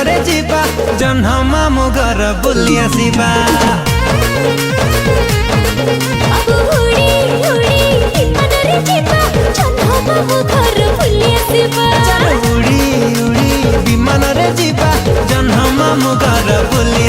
रे जीवा जन्ह मामु घर बुली आसीबा। उड़ी उड़ी विमान रे जीवा जन्ह मामु घर बुली